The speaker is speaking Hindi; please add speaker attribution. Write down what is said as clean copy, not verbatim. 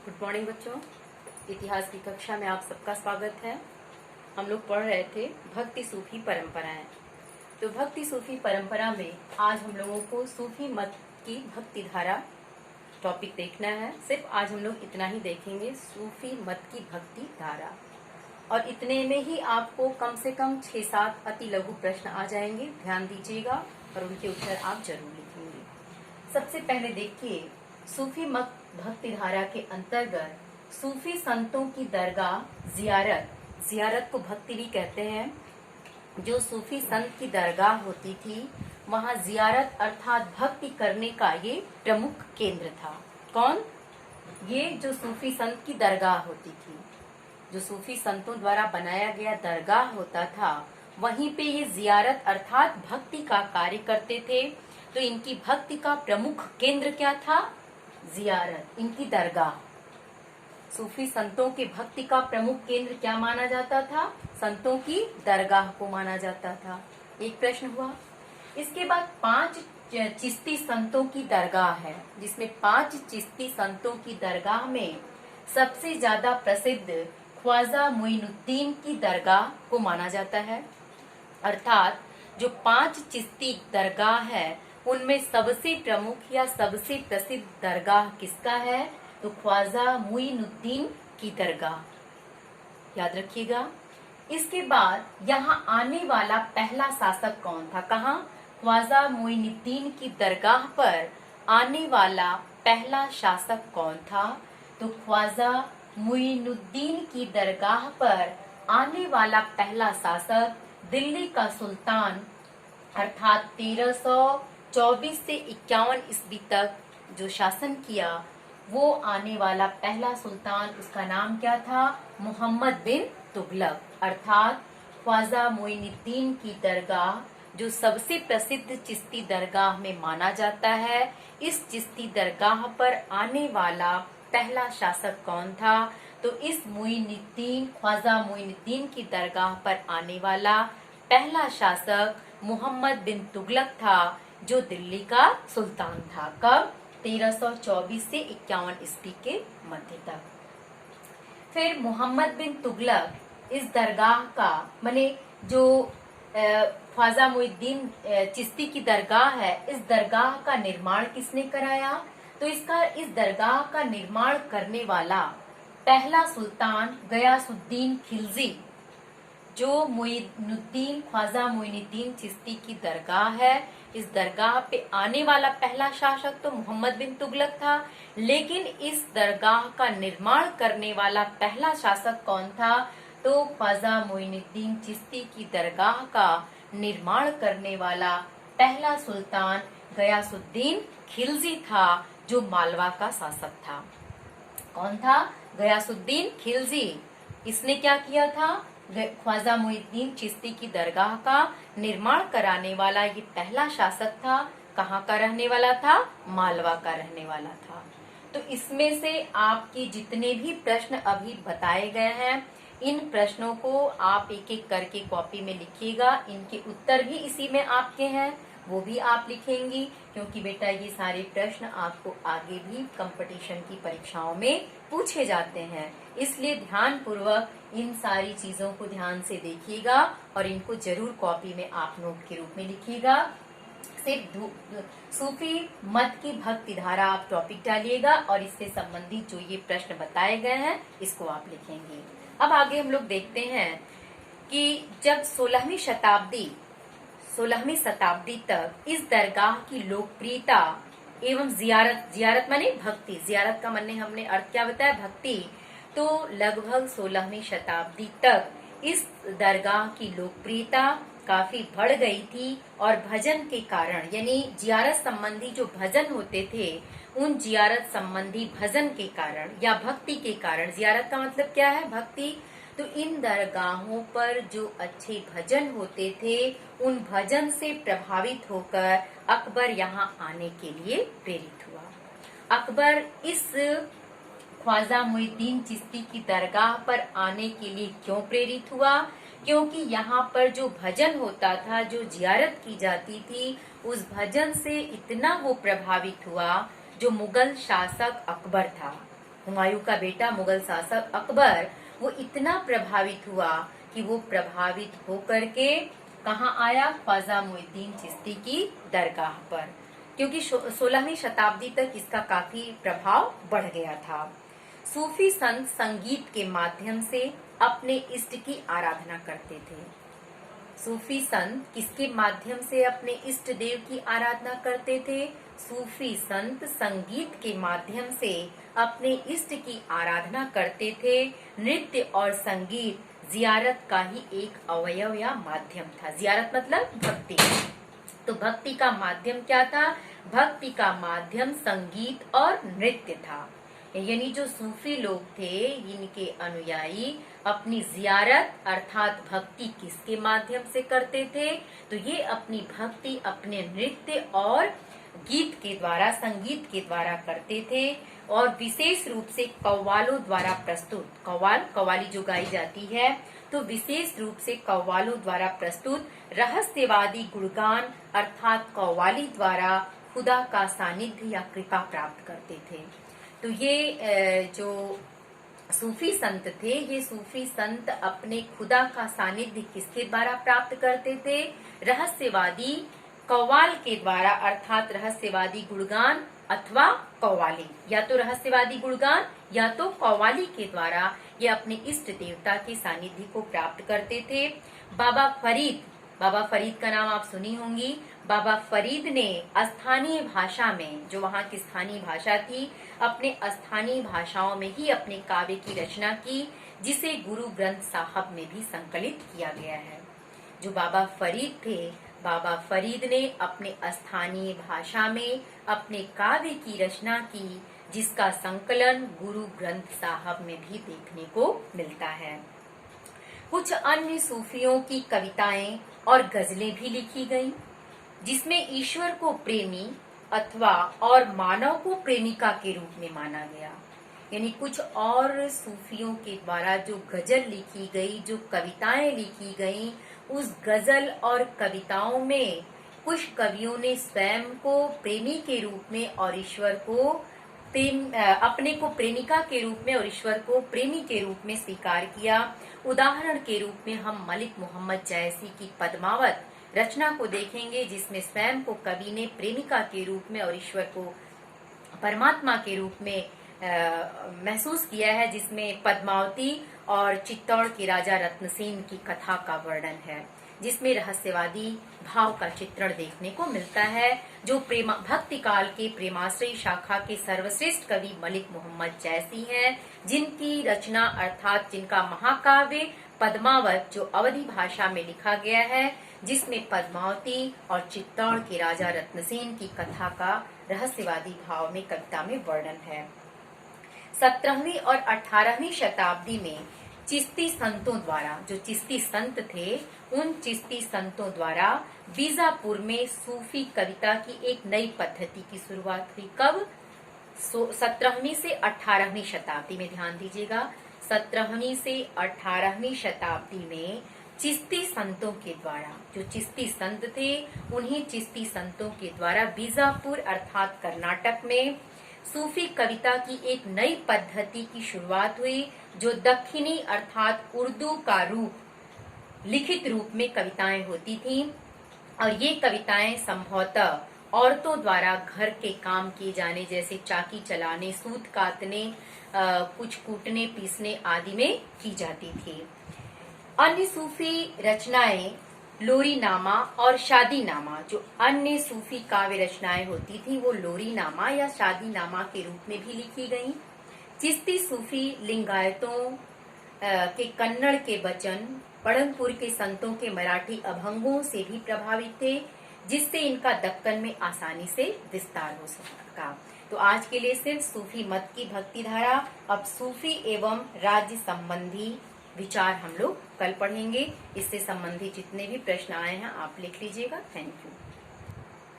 Speaker 1: गुड मॉर्निंग बच्चों। इतिहास की कक्षा में आप सबका स्वागत है। हम लोग पढ़ रहे थे भक्ति सूफी परंपराएं। तो भक्ति सूफी परंपरा में आज हम लोगों को सूफी मत की भक्ति धारा टॉपिक देखना है। सिर्फ आज हम लोग इतना ही देखेंगे, सूफी मत की भक्ति धारा। और इतने में ही आपको कम से कम 6-7 अति लघु प्रश्न आ जाएंगे। ध्यान दीजिएगा और उनके उत्तर आप जरूर लिखेंगे। सबसे पहले देखिए, सूफी मत भक्ति धारा के अंतर्गत सूफी संतों की दरगाह जियारत को भक्ति भी कहते हैं। जो सूफी संत की दरगाह होती थी, वहाँ जियारत अर्थात भक्ति करने का ये प्रमुख केंद्र था। कौन? ये जो सूफी संत की दरगाह होती थी, जो सूफी संतों द्वारा बनाया गया दरगाह होता था, वहीं पे ये जियारत अर्थात भक्ति का कार्य करते थे। तो इनकी भक्ति का प्रमुख केंद्र क्या था? जियारत, इनकी दरगाह। सूफी संतों के भक्ति का प्रमुख केंद्र क्या माना जाता था? संतों की दरगाह को माना जाता था। एक प्रश्न हुआ। इसके बाद 5 चिश्ती संतों की दरगाह है, जिसमें 5 चिश्ती संतों की दरगाह में सबसे ज्यादा प्रसिद्ध ख्वाजा मोइनुद्दीन की दरगाह को माना जाता है। अर्थात जो 5 चिश्ती दरगाह है, उनमें सबसे प्रमुख या सबसे प्रसिद्ध दरगाह किसका है? तो ख्वाजा मोइनुद्दीन की दरगाह। याद रखिएगा। इसके बाद यहाँ आने वाला पहला शासक कौन था? कहाँ? ख्वाजा मोइनुद्दीन की दरगाह पर आने वाला पहला शासक कौन था? तो ख्वाजा मोइनुद्दीन की दरगाह पर आने वाला पहला शासक दिल्ली का सुल्तान, अर्थात 1324 से 51 ईस्वी तक जो शासन किया, वो आने वाला पहला सुल्तान, उसका नाम क्या था? मोहम्मद बिन तुगलक। अर्थात ख्वाजा मोइनुद्दीन की दरगाह जो सबसे प्रसिद्ध चिश्ती दरगाह में माना जाता है, इस चिश्ती दरगाह पर आने वाला पहला शासक कौन था? तो इस ख्वाजा मोइनुद्दीन की दरगाह पर आने वाला पहला शासक मोहम्मद बिन तुगलक था, जो दिल्ली का सुल्तान था। कब? 1324 से 51 ईस्वी के मध्य तक। फिर मोहम्मद बिन तुगलक इस दरगाह का, माने जो ख्वाजा मोइनुद्दीन चिश्ती की दरगाह है, इस दरगाह का निर्माण किसने कराया? तो इस दरगाह का निर्माण करने वाला पहला सुल्तान गयासुद्दीन खिलजी। जो ख्वाजा मोइनुद्दीन चिश्ती की दरगाह है, इस दरगाह पे आने वाला पहला शासक तो मोहम्मद बिन तुगलक था, लेकिन इस दरगाह का निर्माण करने वाला पहला शासक कौन था? तो ख्वाजा मोइनुद्दीन चिश्ती की दरगाह का निर्माण करने वाला पहला सुल्तान गयासुद्दीन खिलजी था, जो मालवा का शासक था। कौन था? गयासुद्दीन खिलजी। इसने क्या किया था? ख्वाजा मोइनुद्दीन चिश्ती की दरगाह का निर्माण कराने वाला ये पहला शासक था। कहाँ का रहने वाला था? मालवा का रहने वाला था। तो इसमें से आपके जितने भी प्रश्न अभी बताए गए हैं, इन प्रश्नों को आप एक एक करके कॉपी में लिखिएगा। इनके उत्तर भी इसी में आपके हैं, वो भी आप लिखेंगी, क्योंकि बेटा ये सारे प्रश्न आपको आगे भी कंपटीशन की परीक्षाओं में पूछे जाते हैं। इसलिए ध्यान पूर्वक इन सारी चीजों को ध्यान से देखिएगा और इनको जरूर कॉपी में आप नोट के रूप में लिखिएगा। सिर्फ सूफी मत की भक्ति धारा आप टॉपिक डालिएगा और इससे संबंधित जो ये प्रश्न बताए गए हैं, इसको आप लिखेंगे। अब आगे हम लोग देखते हैं कि जब 16वीं शताब्दी तक इस दरगाह की लोकप्रियता एवं जियारत माने भक्ति, जियारत का माने हमने अर्थ क्या बताया? भक्ति। तो लगभग 16वीं शताब्दी तक इस दरगाह की लोकप्रियता काफी बढ़ गई थी और भजन के कारण, यानी जियारत संबंधी जो भजन होते थे, उन जियारत संबंधी भजन के कारण या भक्ति के कारण, जियारत का मतलब क्या है? भक्ति। तो इन दरगाहों पर जो अच्छे भजन होते थे, उन भजन से प्रभावित होकर अकबर यहाँ आने के लिए प्रेरित हुआ। अकबर इस ख्वाजा मोइनुद्दीन चिश्ती की दरगाह पर आने के लिए क्यों प्रेरित हुआ? क्योंकि यहाँ पर जो भजन होता था, जो जियारत की जाती थी, उस भजन से इतना वो प्रभावित हुआ, जो मुगल शासक अकबर था, हुमायूं का बेटा मुगल शासक अकबर वो इतना प्रभावित हुआ कि वो प्रभावित होकर के कहाँ आया, ख्वाजा मोइनुद्दीन चिश्ती की दरगाह पर, क्योंकि 16वीं शताब्दी तक इसका काफी प्रभाव बढ़ गया था। सूफी संत संगीत के माध्यम से अपने इष्ट की आराधना करते थे। सूफी संत किसके माध्यम से अपने इष्ट देव की आराधना करते थे? सूफी संत संगीत के माध्यम से अपने इष्ट की आराधना करते थे। नृत्य और संगीत जियारत का ही एक अवयव या माध्यम था। जियारत मतलब भक्ति। तो भक्ति का माध्यम क्या था? भक्ति का माध्यम संगीत और नृत्य था। यानी जो सूफी लोग थे, इनके अनुयायी अपनी जियारत अर्थात भक्ति किसके माध्यम से करते थे? तो ये अपनी भक्ति अपने नृत्य और गीत के द्वारा, संगीत के द्वारा करते थे। और विशेष रूप से कव्वालों द्वारा प्रस्तुत, कव्वाली जो गाई जाती है, तो विशेष रूप से कव्वालों द्वारा प्रस्तुत रहस्यवादी गुणगान अर्थात कव्वाली द्वारा खुदा का सानिध्य या कृपा प्राप्त करते थे। तो ये जो सूफी संत थे, ये सूफी संत अपने खुदा का सानिध्य किसके द्वारा प्राप्त करते थे? रहस्यवादी कव्वाल के द्वारा अर्थात रहस्यवादी गुणगान अथवा कव्वाली, या तो रहस्यवादी गुणगान या तो कव्वाली के द्वारा ये अपने इष्ट देवता के सानिध्य को प्राप्त करते थे। बाबा फरीद का नाम आप सुनी होंगी। बाबा फरीद ने स्थानीय भाषा में, जो वहाँ की स्थानीय भाषा थी, अपने स्थानीय भाषाओं में ही अपने काव्य की रचना की, जिसे गुरु ग्रंथ साहब में भी संकलित किया गया है। जो बाबा फरीद थे, बाबा फरीद ने अपने स्थानीय भाषा में अपने काव्य की रचना की, जिसका संकलन गुरु ग्रंथ साहब में भी देखने को मिलता है। कुछ अन्य सूफियों की कविताएं और गजलें भी लिखी गईं, जिसमें ईश्वर को प्रेमी अथवा और मानव को प्रेमिका के रूप में माना गया। यानी कुछ और सूफियों के द्वारा जो गजल लिखी गई, जो कविताएं लिखी गईं, उस गजल और कविताओं में कुछ कवियों ने स्वयं को प्रेमी के रूप में और ईश्वर को अपने को प्रेमिका के रूप में और ईश्वर को प्रेमी के रूप में स्वीकार किया। उदाहरण के रूप में हम मलिक मोहम्मद जैसी की पद्मावत रचना को देखेंगे, जिसमें स्वयं को कवि ने प्रेमिका के रूप में और ईश्वर को परमात्मा के रूप में महसूस किया है, जिसमें पद्मावती और चित्तौड़ के राजा रत्नसेन की कथा का वर्णन है, जिसमें रहस्यवादी भाव का चित्रण देखने को मिलता है। जो भक्ति काल के प्रेमाश्रयी शाखा के सर्वश्रेष्ठ कवि मलिक मोहम्मद जैसी हैं, जिनकी रचना अर्थात जिनका महाकाव्य पद्मावत जो अवधी भाषा में लिखा गया है, जिसमें पद्मावती और चित्तौड़ के राजा रत्नसेन की कथा का रहस्यवादी भाव में कविता में वर्णन है। 17वीं और 18वीं शताब्दी में चिश्ती संतों द्वारा, जो चिश्ती संत थे, उन चिश्ती संतों द्वारा बीजापुर में सूफी कविता की एक नई पद्धति की शुरुआत हुई। कब? 17वीं से 18वीं शताब्दी में, ध्यान दीजिएगा, 17वीं से 18वीं शताब्दी में चिश्ती संतों के द्वारा, जो चिश्ती संत थे, उन्हीं चिश्ती संतों के द्वारा बीजापुर अर्थात कर्नाटक में सूफी कविता की एक नई पद्धति की शुरुआत हुई, जो दक्षिणी अर्थात उर्दू का रूप, लिखित रूप में कविताएं होती थीं। और ये कविताएं संभवतः औरतों द्वारा घर के काम किए जाने, जैसे चाकी चलाने, सूत काटने, कुछ कूटने पीसने आदि में की जाती थी। अन्य सूफी रचनाएं लोरी नामा और शादी नामा, जो अन्य सूफी काव्य रचनाएं होती थी, वो लोरी नामा या शादी नामा के रूप में भी लिखी गईं। चिश्ती सूफी लिंगायतों के कन्नड़ के वचन, पढ़नपुर के संतों के मराठी अभंगों से भी प्रभावित थे, जिससे इनका दक्कन में आसानी से विस्तार हो सका। तो आज के लिए सिर्फ सूफी मत की भक्ति धारा। अब सूफी एवं राज्य संबंधी विचार हम लोग कल पढ़ेंगे। इससे संबंधित जितने भी प्रश्न आए हैं आप लिख लीजिएगा। Thank you.